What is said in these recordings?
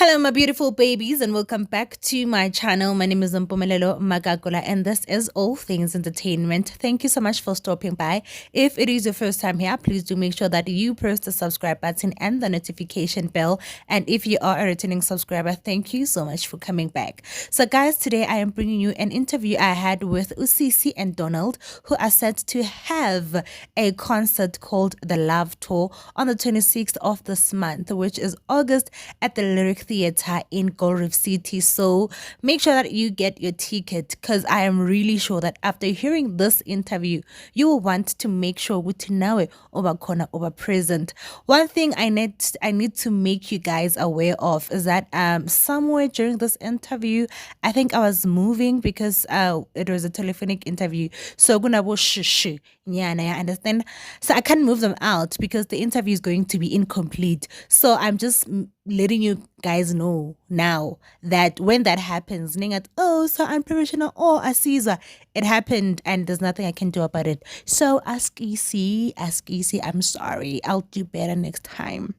Hello, my beautiful babies, and welcome back to my channel. My name is Mpumelelo Magagola, and this is All Things Entertainment. Thank you so much for stopping by. If it is your first time here, please do make sure that you press the subscribe button and the notification bell. And if you are a returning subscriber, thank you so much for coming back. So, guys, today I am bringing you an interview I had with Cici and Donald, who are set to have a concert called The Love Tour on the 26th of this month, which is August, at the Lyric Theatre in Gold Reef City. So make sure that you get your ticket, because I am really sure that after hearing this interview, you will want to make sure to know over corner over present. One thing I need to make you guys aware of is that somewhere during this interview, I think I was moving because it was a telephonic interview. So gunabo shh. Yeah, and I understand. So I can't move them out because the interview is going to be incomplete. So I'm just letting you guys know now that when that happens, so unprofessional or a Caesar, it happened and there's nothing I can do about it. So ask easy. I'm sorry. I'll do better next time.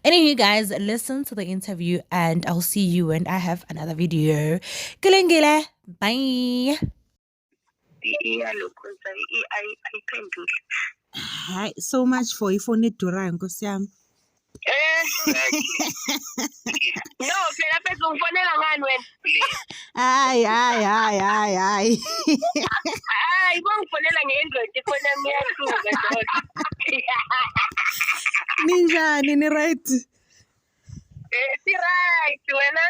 Anyway, you guys, listen to the interview and I'll see you when I have another video. Kulungile. Bye. Hi, so much for if only to run, Kosiam. No, phela phela ungifonela ngani wena? Ay. Hayi, bangifonela nge-Android ifoni yami iyahluka dog. Ninjani, ni right? Si-right wena?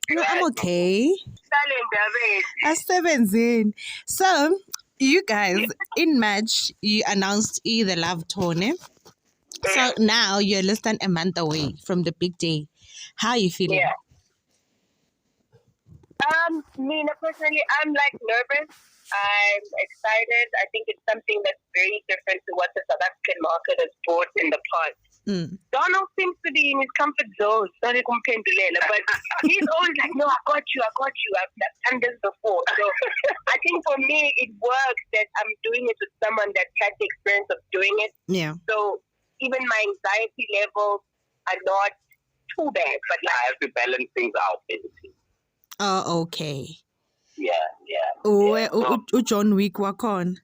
No, I'm okay. Salendabeni. Asebenzini. So, you guys, in March, you announced the Love Tour, ne? So now you're less than a month away from the big day. How are you feeling? Yeah. Me personally, I'm like nervous. I'm excited. I think it's something that's very different to what the South African market has brought in the past. Donald seems to be in his comfort zone. Sorry, but he's always like, "No, I got you. I've done this before." So I think for me, it works that I'm doing it with someone that had the experience of doing it. Yeah. So even my anxiety levels are not too bad, but I have to balance things out, basically. Oh, okay. Yeah. John Wick work on.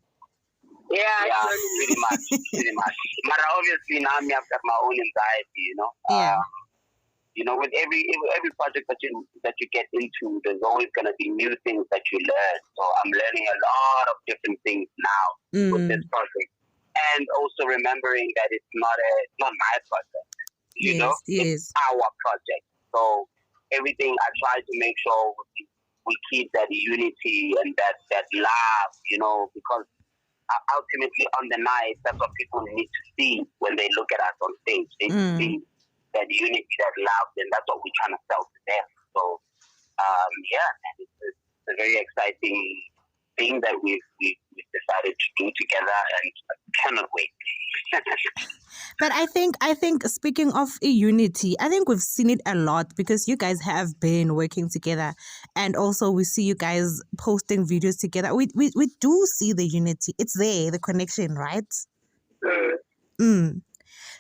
Yeah, pretty much. But obviously now I've got my own anxiety, you know. Yeah. With every project that you get into, there's always gonna be new things that you learn. So I'm learning a lot of different things now with this project, and also remembering that it's not my project. It's our project. So everything I try to make sure we keep that unity and that love, because ultimately on the night, that's what people need to see when they look at us on stage. They see that unity, that love, and that's what we're trying to sell to them. So, it's a very exciting thing that we've decided to do together, and I cannot wait. But I think speaking of unity, I think we've seen it a lot because you guys have been working together, and also we see you guys posting videos together. We do see the unity. It's there, the connection, right?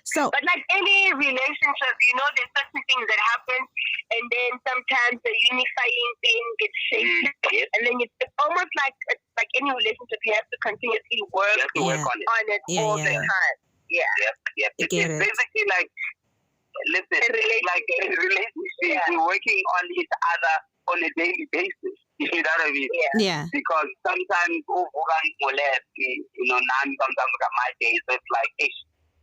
So, but like any relationship, there's certain things that happen, and then sometimes the unifying thing gets shaken, and then it's almost like any relationship, you have to continuously work on it all the time. Yeah. It's basically like, listen, like a relationship, we're working on each other on a daily basis. You know what I mean? Yeah. Because sometimes, sometimes my days, it's like,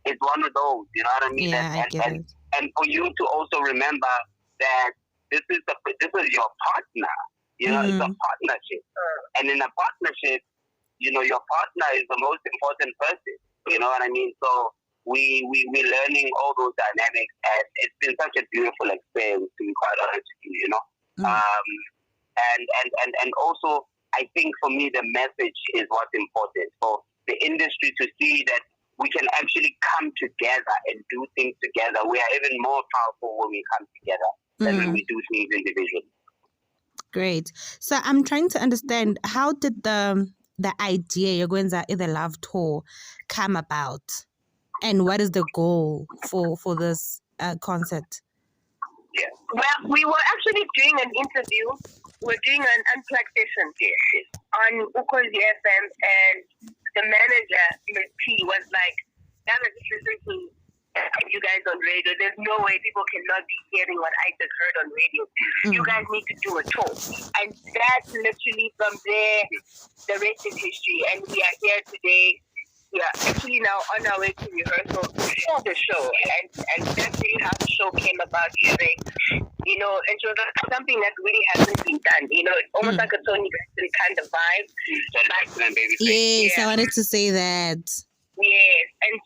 it's one of those, you know what I mean? Yeah, I get it. And for you to also remember that this is your partner. It's a partnership. And in a partnership, your partner is the most important person. You know what I mean? So we're learning all those dynamics, and it's been such a beautiful experience, to be quite honest with you, And also, I think for me, the message is what's important for the industry to see that we can actually come together and do things together. We are even more powerful when we come together than when we do things individually. Great. So I'm trying to understand, how did the idea you're going to the Love Tour come about, and what is the goal for this concert? Yeah. Well, we were actually doing an interview. We're doing an unplugged session on Ukozi FM, and the manager, Ms. T, was like, now that just listen to you guys on radio, there's no way people cannot be hearing what I just heard on radio. You guys need to do a tour. And that's literally from there, the rest is history. And we are here today. We are actually now on our way to rehearsal for the show. And that's really how the show came about, using, you know, and so that's something that really hasn't been done. You know, it's almost like a Tony Braxton kind of vibe. Yes, I wanted to say that. Yes, and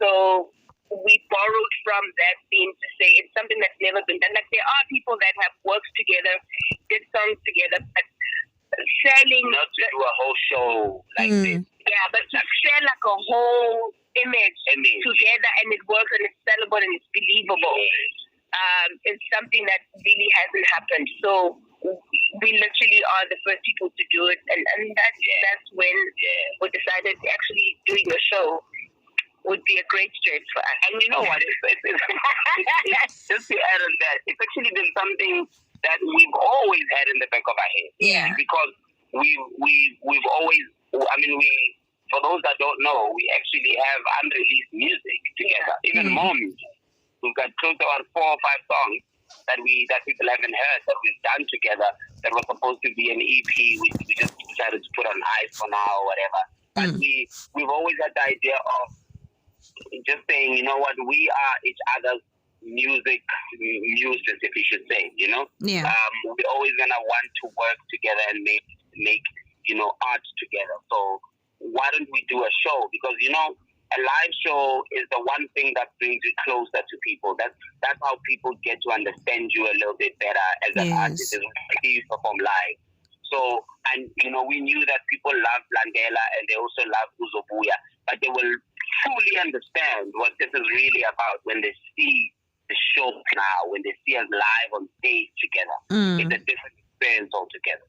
so we borrowed from that theme to say it's something that's never been done. Like, there are people that have worked together, did songs together, but selling, not to do a whole show like this. Yeah, but to share like a whole image together, and it works, and it's sellable, and it's believable. It's something that really hasn't happened. So we literally are the first people to do it, and that's when we decided actually doing a show would be a great stretch for us. And you know what? It's just to add on that, it's actually been something that we've always had in the back of our head. Yeah. Because we've always, I mean, for those that don't know, we actually have unreleased music together, even more music. We've got close to about 4 or 5 songs that people haven't heard, that we've done together, that were supposed to be an EP. We just decided to put on ice for now or whatever. But we've always had the idea of just saying, you know what, we are each other's music muses, if you should say, you know? Yeah. We're always going to want to work together and make, you know, art together. So why don't we do a show? Because, you know, a live show is the one thing that brings you closer to people. That's how people get to understand you a little bit better as an artist, is when you perform live. So, and, you know, we knew that people love Landela and they also love Uzobuya, but they will fully understand what this is really about when they see the show now, when they see us live on stage together. It's a different experience altogether.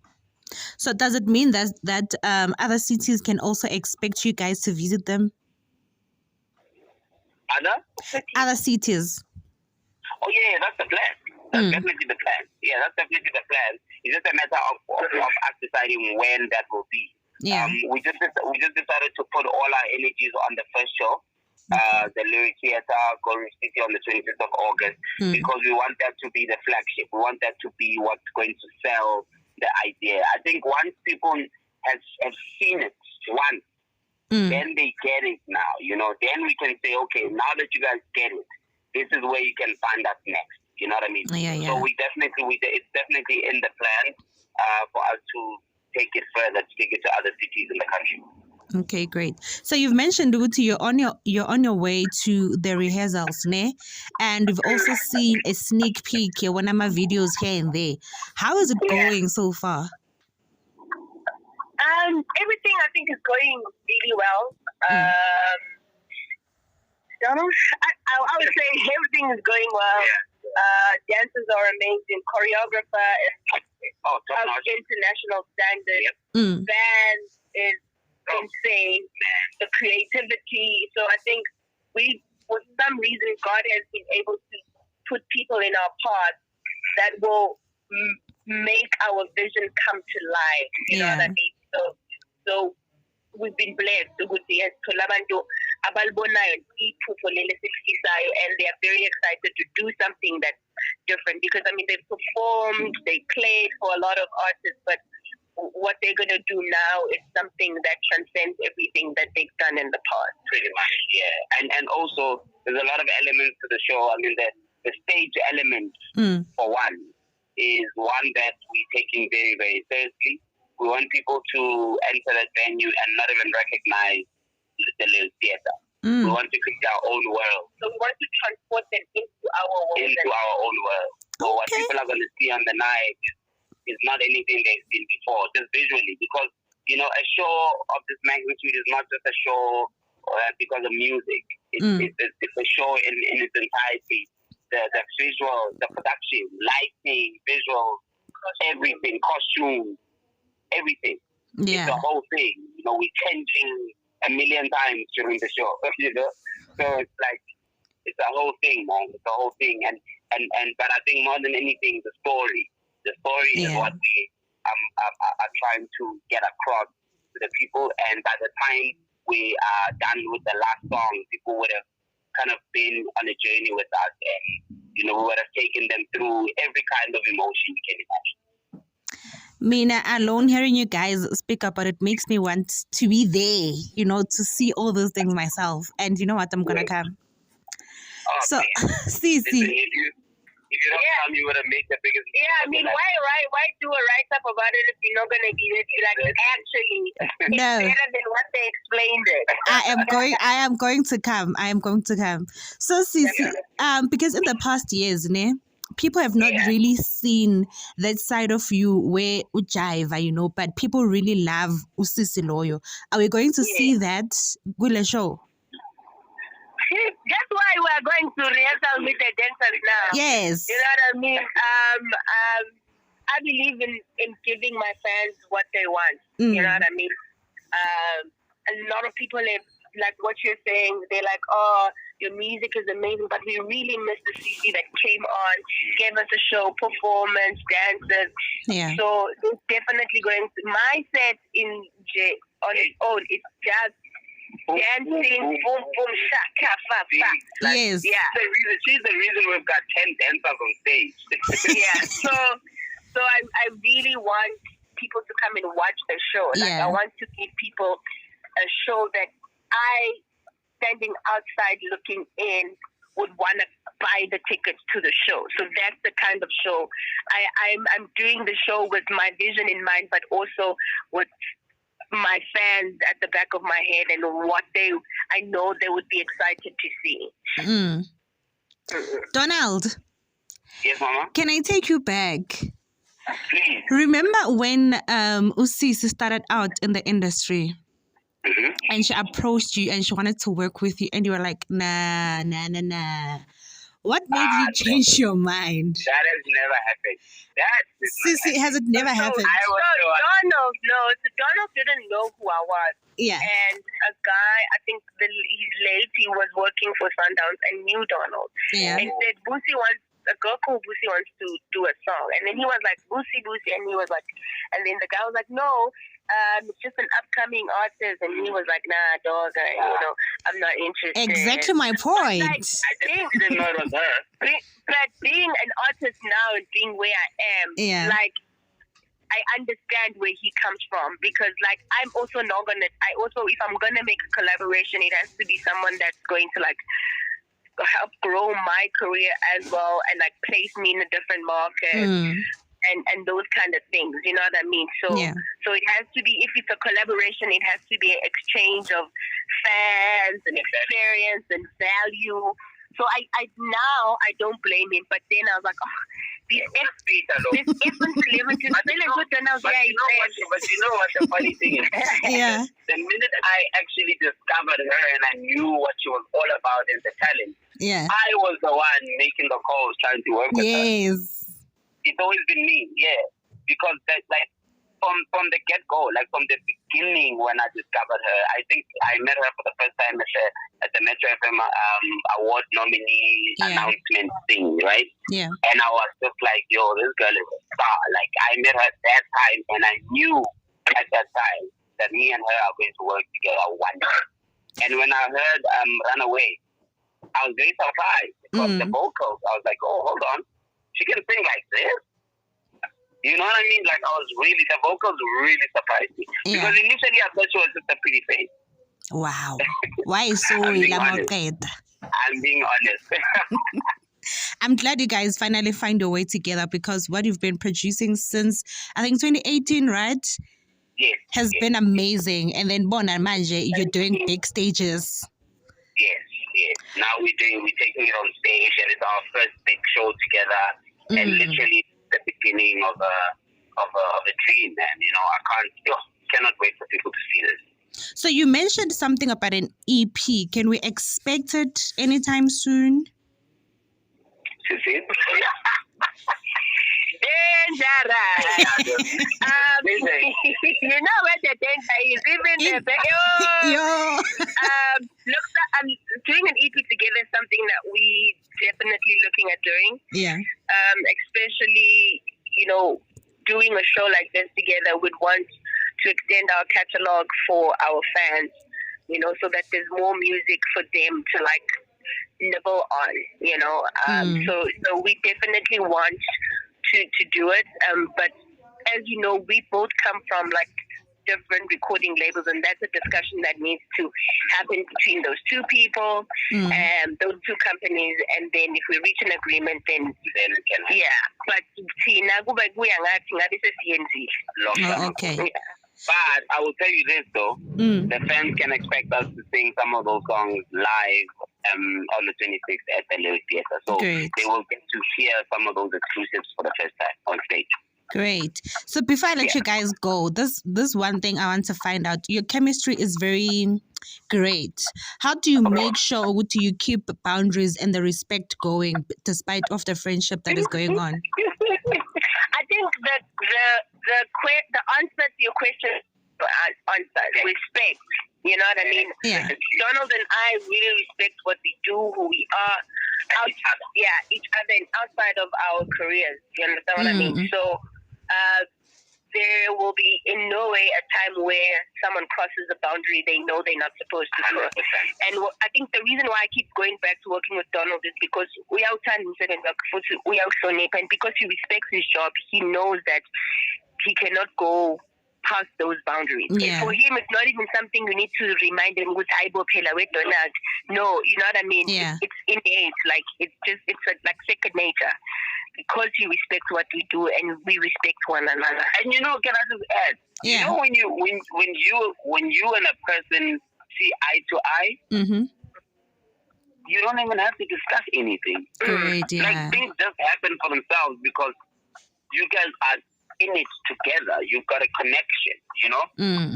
So does it mean that other cities can also expect you guys to visit them? Other cities? Oh yeah, that's the plan. That's definitely the plan. Yeah, that's definitely the plan. It's just a matter of us deciding when that will be. Yeah. We just decided to put all our energies on the first show, the Lyric Theatre, Goring City, on the 25th of August, because we want that to be the flagship. We want that to be what's going to sell the idea. I think once people have seen it once, then they get it now. You know, then we can say, okay, now that you guys get it, this is where you can find us next. You know what I mean? Yeah. So it's definitely in the plan for us to take it further, to take it to other cities in the country. Okay, great. So you've mentioned, Uti, you're on your way to the rehearsals, ne? And we've also seen a sneak peek here, one of my videos here and there. How is it going so far? Everything I think is going really well. Donald, I would say everything is going well. Dancers are amazing. Choreographer is of international standard. Band is insane. The creativity. So I think for some reason, God has been able to put people in our path that will make our vision come to life. You know what I mean? So we've been blessed with the and they are very excited to do something that's different, because I mean they've performed, they played for a lot of artists, but what they're going to do now is something that transcends everything that they've done in the past. Pretty much, yeah. And also there's a lot of elements to the show. I mean the stage element for one is one that we're taking very, very seriously. We want people to enter that venue and not even recognize the little theater. We want to create our own world. So we want to transport them into our world. So what people are going to see on the night is not anything they've seen before, just visually. Because, you know, a show of this magnitude is not just a show because of music. It's a show in its entirety. The visual, the production, lighting, visual, everything, costumes. Everything. Yeah. It's the whole thing. You know, we're changing a million times during the show. You know? So it's like, it's a whole thing, man. It's a whole thing. And but I think more than anything, the story is what we are trying to get across to the people. And by the time we are done with the last song, people would have kind of been on a journey with us, and we would have taken them through every kind of emotion you can imagine. Mina, alone hearing you guys speak about it makes me want to be there, to see all those things myself. And you know what? I'm gonna come. So, Cici. If you don't come, you would have made the biggest. Yeah, I mean, why do a write-up about it if you're not gonna be there? Actually, no. It's better than what they explained it. I am going to come. I am going to come. So, Cici, because in the past years, people have not really seen that side of you where Ujaiva, but people really love Cici Loyo. Are we going to see that Gule show? That's why we are going to rehearsal with the dancers now. Yes. You know what I mean? I believe in giving my fans what they want. You know what I mean? A lot of people have, like what you're saying, they're like, oh, your music is amazing, but we really miss the Cici that came on, gave us a show, performance, dances. Yeah. So it's definitely going to, my set on its own, it's just dancing, boom, boom, shaka, fa, fa. Yes. Yeah. She's the reason we've got 10 dancers on stage. Yeah. So I really want people to come and watch the show. Like I want to give people a show that I, standing outside looking in, would want to buy the tickets to the show. So that's the kind of show. I'm doing the show with my vision in mind, but also with my fans at the back of my head and what I know they would be excited to see. Donald. Yes, Mama? Can I take you back? Please. Remember when Cici started out in the industry? Mm-hmm. And she approached you and she wanted to work with you and you were like, nah. What made you change your mind? That has never happened. Cici, has it never happened? Donald didn't know who I was. Yeah. And a guy, I think he's late, he was working for Sundowns and knew Donald. Yeah. And said, a girl called Boosie wants to do a song. And then he was like, Boosie. And he was like, and then the guy was like, no, it's just an upcoming artist. And he was like, nah, dog, I'm not interested. Exactly my point. Like, I didn't know it was her. But being an artist now and being where I am, like, I understand where he comes from because, like, I'm also not gonna. If I'm gonna make a collaboration, it has to be someone that's going to like help grow my career as well and like place me in a different market and those kind of things. You know what I mean? So it has to be. If it's a collaboration, it has to be an exchange of fans and experience and value. So I now don't blame him, but then I was like, oh, this effing celebrity is really good. And I was but you know what the funny thing is? Yeah. The minute I actually discovered her and I knew what she was all about and the talent, I was the one making the calls, trying to work with her. Yes. It's always been me, because from the get-go, like from the beginning when I discovered her, I think I met her for the first time at the Metro FM award nominee announcement thing, right? Yeah. And I was just like, yo, this girl is a star. Like, I met her at that time, and I knew at that time that me and her are going to work together one day. And when I heard Runaway, I was very surprised because the vocals, I was like, oh, hold on. She can sing like this? You know what I mean? Like, the vocals really surprised me. Because initially I thought she was just a pretty face. Wow. Why so I'm being honest. I'm glad you guys finally find your way together because what you've been producing since, I think, 2018, right? Yes. Has been amazing. And then Bona Manje, you're doing big stages. Yes. Now we're taking it on stage and it's our first big show together. And literally the beginning of a dream, man. I cannot wait for people to see this. So you mentioned something about an EP. Can we expect it anytime soon? Cici? Dangerous. You know where the danger is. Even the Yo. look, I'm doing an EP together. Something that we definitely looking at doing. Yeah. Especially, doing a show like this together, would want to extend our catalog for our fans, so that there's more music for them to like nibble on, so we definitely want to do it. But as you know, we both come from like different recording labels, and that's a discussion that needs to happen between those two people and those two companies. And then if we reach an agreement, then we can. Yeah, but okay. Yeah. But I will tell you this though, the fans can expect us to sing some of those songs live on the 26th at the Lyric Theatre. So Great. They will get to hear some of those exclusives for the first time on stage. Great. So before I let you guys go, this one thing I want to find out. Your chemistry is very great. How do you make sure do you keep boundaries and the respect going despite of the friendship that is going on? I think that the answer to your question answer respect. You know what I mean? Yeah. Donald and I really respect what we do, who we are, each other and outside of our careers. You understand what I mean? So there will be in no way a time where someone crosses a boundary they know they're not supposed to cross. And I think the reason why I keep going back to working with Donald is because we are and because he respects his job, he knows that he cannot go past those boundaries. Yeah. For him, it's not even something you need to remind him with Donald. No, you know what I mean? Yeah. It's innate. Like it's like second nature. Because he respects what we do and we respect one another. And can I just add? Yeah. When you and a person see eye to eye, you don't even have to discuss anything. Great, yeah. Like things just happen for themselves because you guys are in it together. You've got a connection,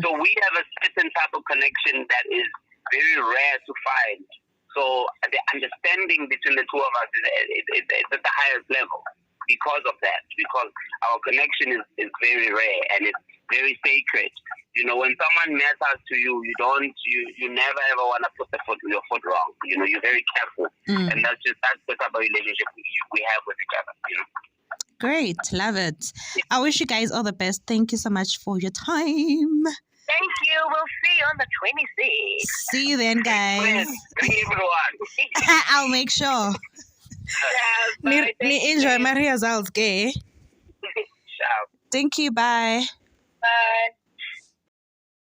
So we have a certain type of connection that is very rare to find. So the understanding between the two of us is at the highest level because of that. Because our connection is very rare and it's very sacred. When someone matters to you, you never ever want to put your foot wrong. You're very careful, and that's the type of relationship we have with each other. Great, love it. I wish you guys all the best. Thank you so much for your time. Thank you. We'll see you on the 26th. See you then, guys. Everyone. I'll make sure. Enjoy my results, gay. Thank you. Bye. Bye.